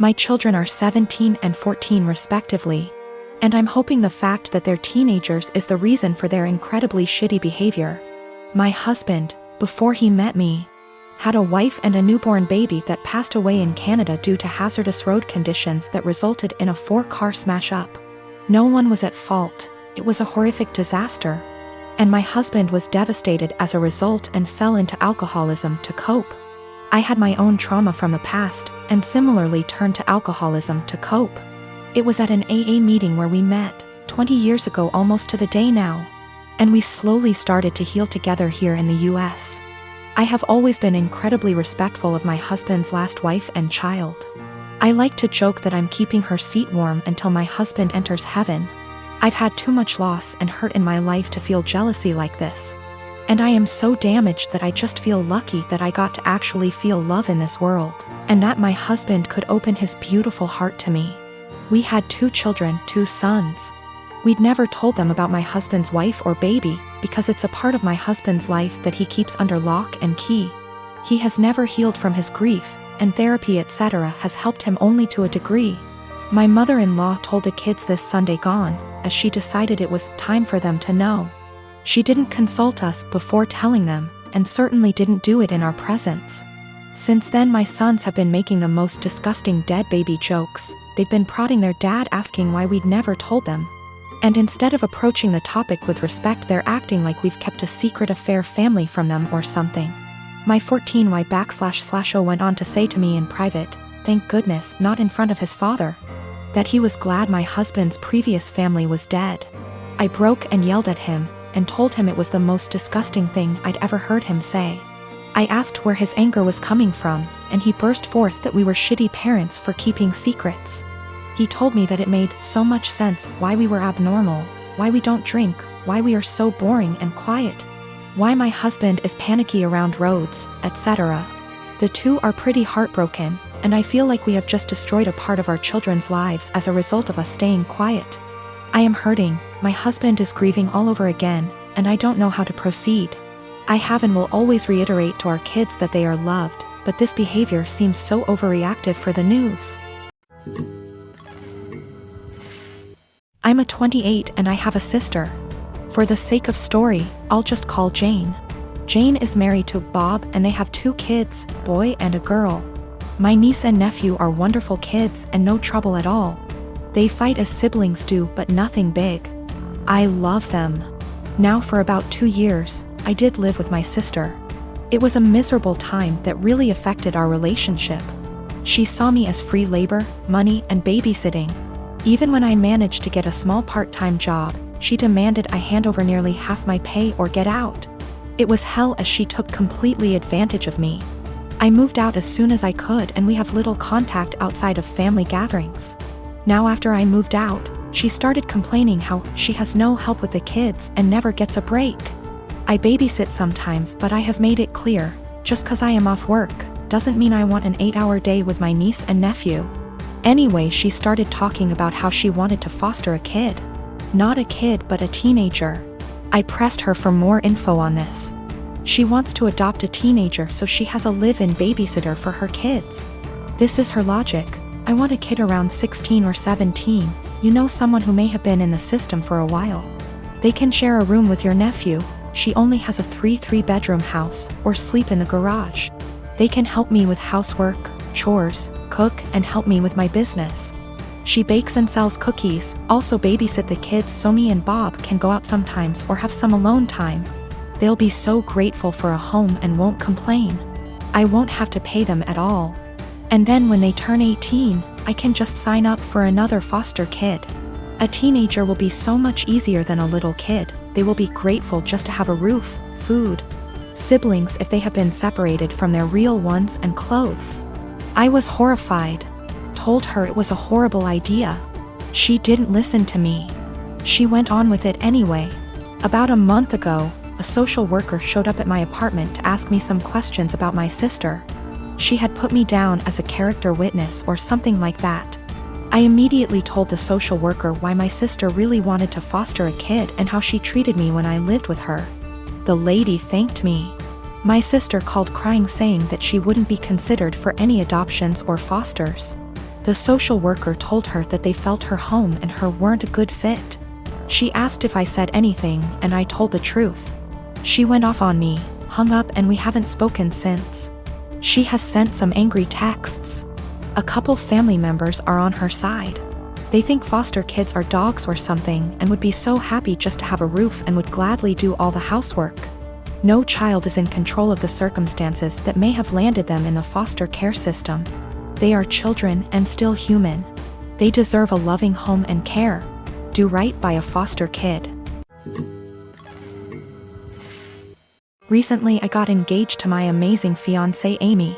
My children are 17 and 14 respectively. And I'm hoping the fact that they're teenagers is the reason for their incredibly shitty behavior. My husband, before he met me, had a wife and a newborn baby that passed away in Canada due to hazardous road conditions that resulted in a 4-car smash-up. No one was at fault, it was a horrific disaster. And my husband was devastated as a result and fell into alcoholism to cope. I had my own trauma from the past, and similarly turned to alcoholism to cope. It was at an AA meeting where we met, 20 years ago almost to the day now. And we slowly started to heal together here in the US. I have always been incredibly respectful of my husband's last wife and child. I like to joke that I'm keeping her seat warm until my husband enters heaven. I've had too much loss and hurt in my life to feel jealousy like this. And I am so damaged that I just feel lucky that I got to actually feel love in this world, and that my husband could open his beautiful heart to me. We had 2 children, 2 sons. We'd never told them about my husband's wife or baby, because it's a part of my husband's life that he keeps under lock and key. He has never healed from his grief, and therapy etc. has helped him only to a degree. My mother-in-law told the kids this Sunday gone, as she decided it was time for them to know. She didn't consult us before telling them, and certainly didn't do it in our presence. Since then my sons have been making the most disgusting dead baby jokes. They've been prodding their dad asking why we'd never told them. And instead of approaching the topic with respect, they're acting like we've kept a secret affair family from them or something. My 14Y//0 went on to say to me in private, thank goodness, not in front of his father, that he was glad my husband's previous family was dead. I broke and yelled at him, and told him it was the most disgusting thing I'd ever heard him say. I asked where his anger was coming from, and he burst forth that we were shitty parents for keeping secrets. He told me that it made so much sense why we were abnormal, why we don't drink, why we are so boring and quiet, why my husband is panicky around roads, etc. The 2 are pretty heartbroken, and I feel like we have just destroyed a part of our children's lives as a result of us staying quiet. I am hurting, my husband is grieving all over again, and I don't know how to proceed. I have and will always reiterate to our kids that they are loved, but this behavior seems so overreactive for the news. I'm a 28 and I have a sister. For the sake of story, I'll just call Jane. Jane is married to Bob and they have 2 kids, boy and a girl. My niece and nephew are wonderful kids and no trouble at all. They fight as siblings do, but nothing big. I love them. Now for about 2 years, I did live with my sister. It was a miserable time that really affected our relationship. She saw me as free labor, money, and babysitting. Even when I managed to get a small part-time job, she demanded I hand over nearly half my pay or get out. It was hell as she took completely advantage of me. I moved out as soon as I could and we have little contact outside of family gatherings. Now after I moved out, she started complaining how she has no help with the kids and never gets a break. I babysit sometimes, but I have made it clear, just 'cause I am off work, doesn't mean I want an 8-hour day with my niece and nephew. Anyway, she started talking about how she wanted to foster a kid. Not a kid, but a teenager. I pressed her for more info on this. She wants to adopt a teenager so she has a live-in babysitter for her kids. This is her logic. I want a kid around 16 or 17, you know, someone who may have been in the system for a while. They can share a room with your nephew. She only has a 3-bedroom house, or sleep in the garage. They can help me with housework, chores, cook, and help me with my business. She bakes and sells cookies, also babysit the kids so me and Bob can go out sometimes or have some alone time. They'll be so grateful for a home and won't complain. I won't have to pay them at all. And then when they turn 18, I can just sign up for another foster kid. A teenager will be so much easier than a little kid. They will be grateful just to have a roof, food, siblings if they have been separated from their real ones, and clothes. I was horrified. Told her it was a horrible idea. She didn't listen to me. She went on with it anyway. About a month ago, a social worker showed up at my apartment to ask me some questions about my sister. She had put me down as a character witness or something like that. I immediately told the social worker why my sister really wanted to foster a kid and how she treated me when I lived with her. The lady thanked me. My sister called crying saying that she wouldn't be considered for any adoptions or fosters. The social worker told her that they felt her home and her weren't a good fit. She asked if I said anything, and I told the truth. She went off on me, hung up, and we haven't spoken since. She has sent some angry texts. A couple family members are on her side. They think foster kids are dogs or something and would be so happy just to have a roof and would gladly do all the housework. No child is in control of the circumstances that may have landed them in the foster care system. They are children and still human. They deserve a loving home and care. Do right by a foster kid. Recently I got engaged to my amazing fiancée Amy.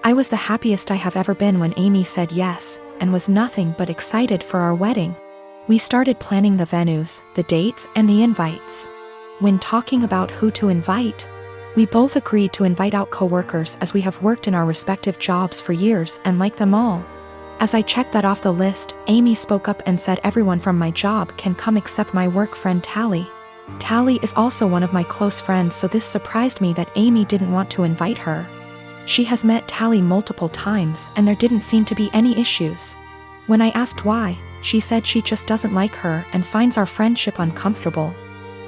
I was the happiest I have ever been when Amy said yes, and was nothing but excited for our wedding. We started planning the venues, the dates, and the invites. When talking about who to invite, we both agreed to invite out coworkers as we have worked in our respective jobs for years and like them all. As I checked that off the list, Amy spoke up and said everyone from my job can come except my work friend Tally. Tally is also one of my close friends, so this surprised me that Amy didn't want to invite her. She has met Tally multiple times and there didn't seem to be any issues. When I asked why, she said she just doesn't like her and finds our friendship uncomfortable,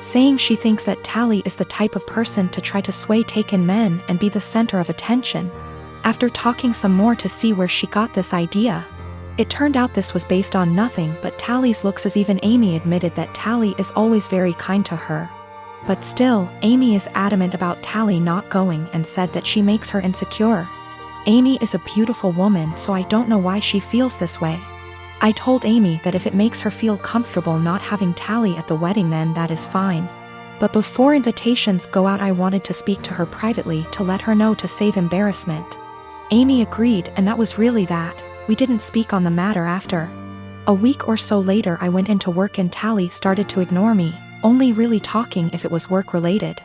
saying she thinks that Tally is the type of person to try to sway taken men and be the center of attention. After talking some more to see where she got this idea, it turned out this was based on nothing but Tally's looks, as even Amy admitted that Tally is always very kind to her. But still, Amy is adamant about Tally not going and said that she makes her insecure. Amy is a beautiful woman, so I don't know why she feels this way. I told Amy that if it makes her feel comfortable not having Tally at the wedding, then that is fine. But before invitations go out, I wanted to speak to her privately to let her know to save embarrassment. Amy agreed, and that was really that. We didn't speak on the matter after. A week or so later I went into work and Tally started to ignore me, only really talking if it was work related.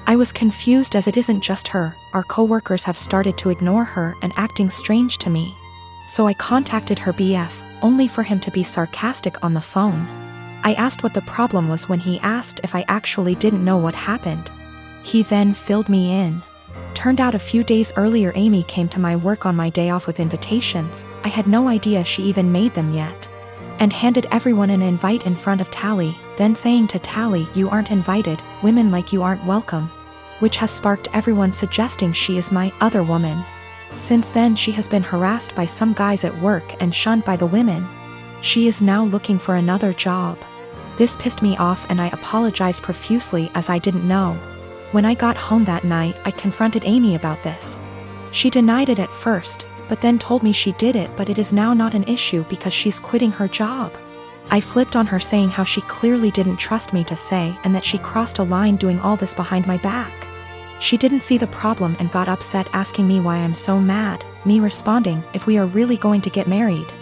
I was confused as it isn't just her, our coworkers have started to ignore her and acting strange to me. So I contacted her BF, only for him to be sarcastic on the phone. I asked what the problem was when he asked if I actually didn't know what happened. He then filled me in. Turned out a few days earlier Amy came to my work on my day off with invitations. I had no idea she even made them yet. And handed everyone an invite in front of Tally, then saying to Tally, "You aren't invited, women like you aren't welcome," which has sparked everyone suggesting she is my other woman. Since then she has been harassed by some guys at work and shunned by the women. She is now looking for another job. This pissed me off and I apologized profusely as I didn't know. When I got home that night I confronted Amy about this. She denied it at first, but then told me she did it, but it is now not an issue because she's quitting her job. I flipped on her, saying how she clearly didn't trust me to say and that she crossed a line doing all this behind my back. She didn't see the problem and got upset, asking me why I'm so mad, me responding, "If we are really going to get married,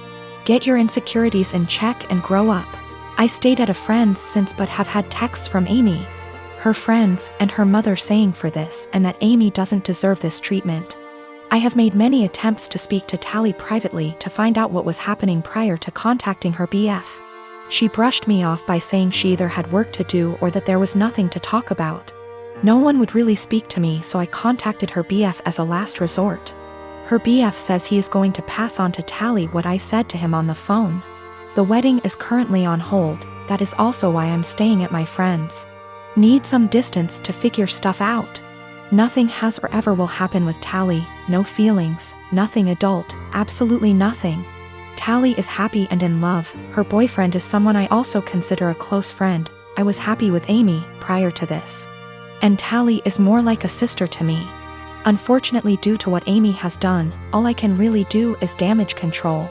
get your insecurities in check and grow up." I stayed at a friend's since but have had texts from Amy, her friends, and her mother saying for this and that Amy doesn't deserve this treatment. I have made many attempts to speak to Tally privately to find out what was happening prior to contacting her BF. She brushed me off by saying she either had work to do or that there was nothing to talk about. No one would really speak to me, so I contacted her BF as a last resort. Her BF says he is going to pass on to Tally what I said to him on the phone. The wedding is currently on hold, that is also why I'm staying at my friend's. Need some distance to figure stuff out. Nothing has or ever will happen with Tally, no feelings, nothing adult, absolutely nothing. Tally is happy and in love, her boyfriend is someone I also consider a close friend. I was happy with Amy prior to this. And Tally is more like a sister to me. Unfortunately, due to what Amy has done, all I can really do is damage control.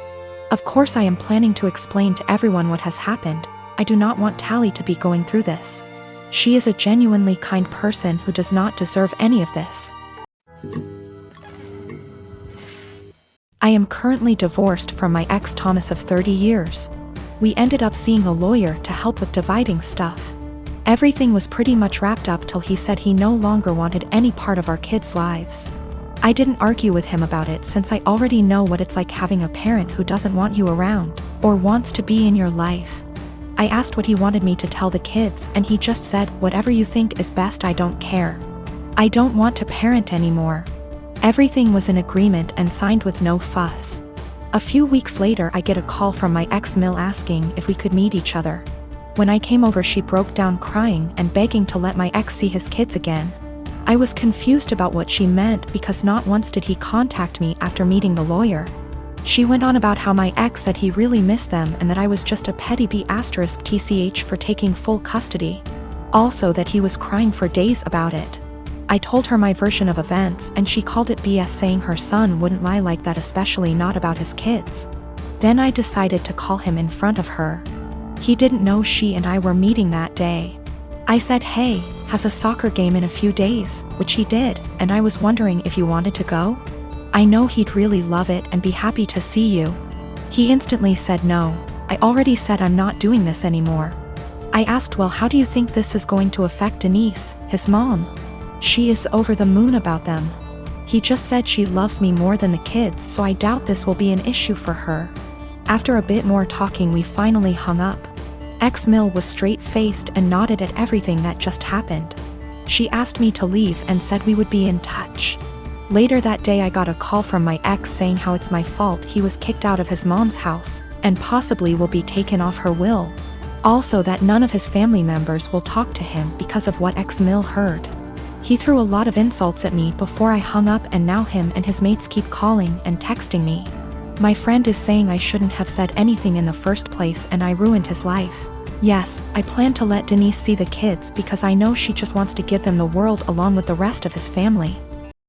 Of course I am planning to explain to everyone what has happened. I do not want Tally to be going through this. She is a genuinely kind person who does not deserve any of this. I am currently divorced from my ex Thomas of 30 years. We ended up seeing a lawyer to help with dividing stuff. Everything was pretty much wrapped up till he said he no longer wanted any part of our kids' lives. I didn't argue with him about it since I already know what it's like having a parent who doesn't want you around, or wants to be in your life. I asked what he wanted me to tell the kids and he just said, "Whatever you think is best, I don't care. I don't want to parent anymore." Everything was in agreement and signed with no fuss. A few weeks later I get a call from my ex Mill asking if we could meet each other. When I came over she broke down crying and begging to let my ex see his kids again. I was confused about what she meant because not once did he contact me after meeting the lawyer. She went on about how my ex said he really missed them and that I was just a petty B*TCH for taking full custody. Also that he was crying for days about it. I told her my version of events and she called it BS, saying her son wouldn't lie like that, especially not about his kids. Then I decided to call him in front of her. He didn't know she and I were meeting that day. I said, "Hey, has a soccer game in a few days," which he did, and I was wondering if you wanted to go? I know he'd really love it and be happy to see you. He instantly said no. I already said I'm not doing this anymore. I asked, well, how do you think this is going to affect Denise, his mom? She is over the moon about them. He just said she loves me more than the kids, so I doubt this will be an issue for her. After a bit more talking we finally hung up. Ex-Mill was straight-faced and nodded at everything that just happened. She asked me to leave and said we would be in touch. Later that day I got a call from my ex saying how it's my fault he was kicked out of his mom's house, and possibly will be taken off her will. Also that none of his family members will talk to him because of what ex-Mill heard. He threw a lot of insults at me before I hung up, and now him and his mates keep calling and texting me. My friend is saying I shouldn't have said anything in the first place and I ruined his life. Yes, I plan to let Denise see the kids because I know she just wants to give them the world along with the rest of his family.